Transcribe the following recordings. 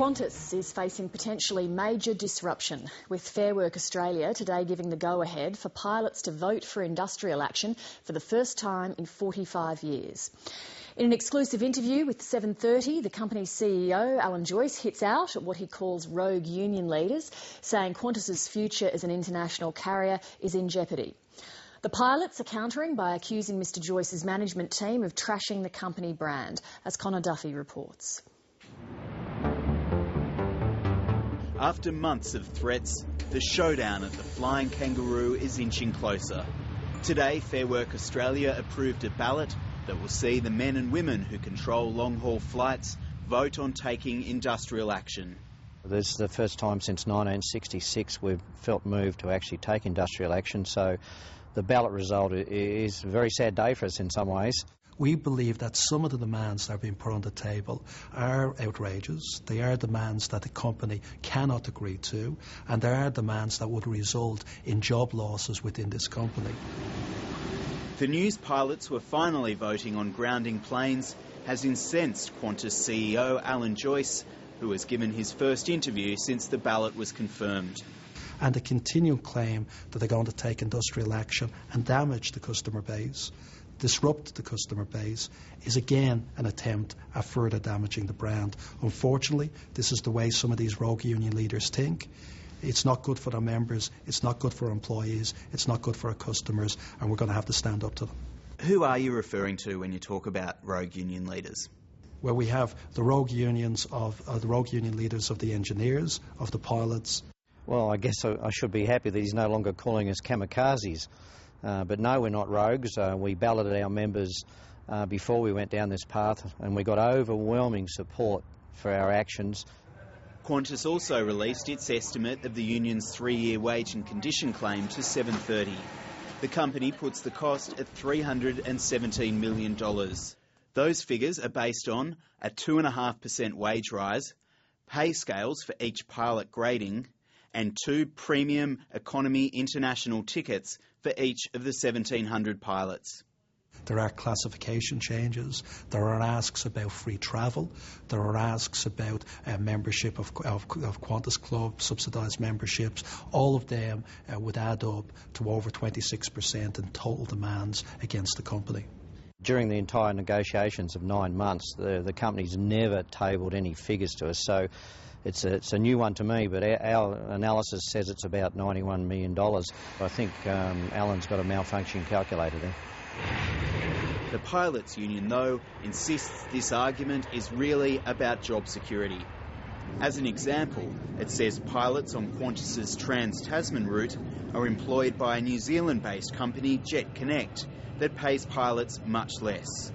Qantas is facing potentially major disruption, with Fair Work Australia today giving the go-ahead for pilots to vote for industrial action for the first time in 45 years. In an exclusive interview with 7:30, the company's CEO, Alan Joyce, hits out at what he calls rogue union leaders, saying Qantas's future as an international carrier is in jeopardy. The pilots are countering by accusing Mr Joyce's management team of trashing the company brand, as Connor Duffy reports. After months of threats, the showdown at the Flying Kangaroo is inching closer. Today, Fair Work Australia approved a ballot that will see the men and women who control long-haul flights vote on taking industrial action. This is the first time since 1966 we've felt moved to actually take industrial action, so the ballot result is a very sad day for us in some ways. We believe that some of the demands that are being put on the table are outrageous. They are demands that the company cannot agree to, and there are demands that would result in job losses within this company. The news pilots were finally voting on grounding planes has incensed Qantas CEO Alan Joyce, who has given his first interview since the ballot was confirmed. And the continued claim that they're going to take industrial action and damage the customer base, disrupt the customer base, is again an attempt at further damaging the brand. Unfortunately, this is the way some of these rogue union leaders think. It's not good for their members, it's not good for our employees, it's not good for our customers, and we're going to have to stand up to them. Who are you referring to when you talk about rogue union leaders? Where we have the rogue unions of the rogue union leaders of the engineers, of the pilots. Well, I guess I should be happy that he's no longer calling us kamikazes. But no, we're not rogues. We balloted our members before we went down this path, and we got overwhelming support for our actions. Qantas also released its estimate of the union's 3-year wage and condition claim to 7:30. The company puts the cost at $317 million. Those figures are based on a 2.5% wage rise, pay scales for each pilot grading, and 2 premium economy international tickets for each of the 1,700 pilots. There are classification changes, there are asks about free travel, there are asks about membership of Qantas Club, subsidised memberships. All of them would add up to over 26% in total demands against the company. During the entire negotiations of 9 months, the company's never tabled any figures to us, so it's a new one to me, but our analysis says it's about $91 million. I think Alan's got a malfunctioning calculator there. The pilots' union, though, insists this argument is really about job security. As an example, it says pilots on Qantas's Trans-Tasman route are employed by a New Zealand-based company, Jet Connect, that pays pilots much less.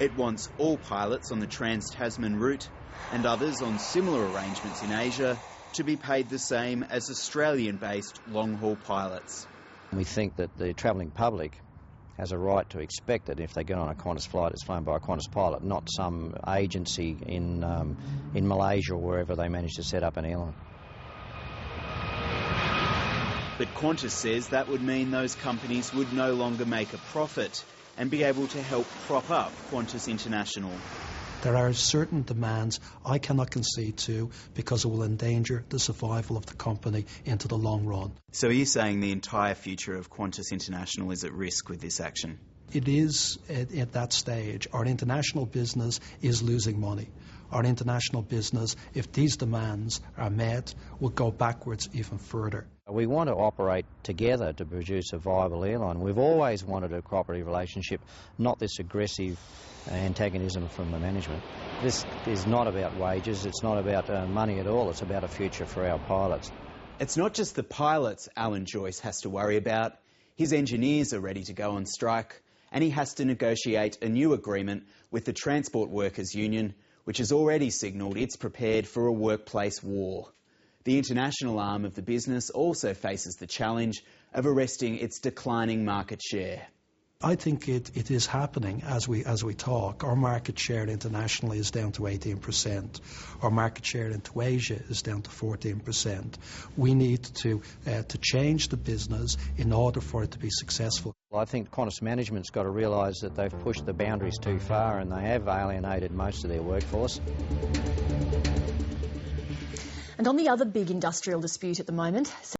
It wants all pilots on the Trans-Tasman route and others on similar arrangements in Asia to be paid the same as Australian-based long-haul pilots. We think that the travelling public has a right to expect that if they get on a Qantas flight, it's flown by a Qantas pilot, not some agency in Malaysia or wherever they manage to set up an airline. But Qantas says that would mean those companies would no longer make a profit and be able to help prop up Qantas International. There are certain demands I cannot concede to because it will endanger the survival of the company into the long run. So are you saying the entire future of Qantas International is at risk with this action? It is at that stage. Our international business is losing money. Our international business, if these demands are met, will go backwards even further. We want to operate together to produce a viable airline. We've always wanted a cooperative relationship, not this aggressive antagonism from the management. This is not about wages, it's not about money at all, it's about a future for our pilots. It's not just the pilots Alan Joyce has to worry about. His engineers are ready to go on strike, and he has to negotiate a new agreement with the Transport Workers Union, which has already signalled it's prepared for a workplace war. The international arm of the business also faces the challenge of arresting its declining market share. I think it is happening as we talk. Our market share internationally is down to 18%. Our market share into Asia is down to 14%. We need to change the business in order for it to be successful. Well, I think Qantas management's got to realise that they've pushed the boundaries too far and they have alienated most of their workforce. And on the other big industrial dispute at the moment,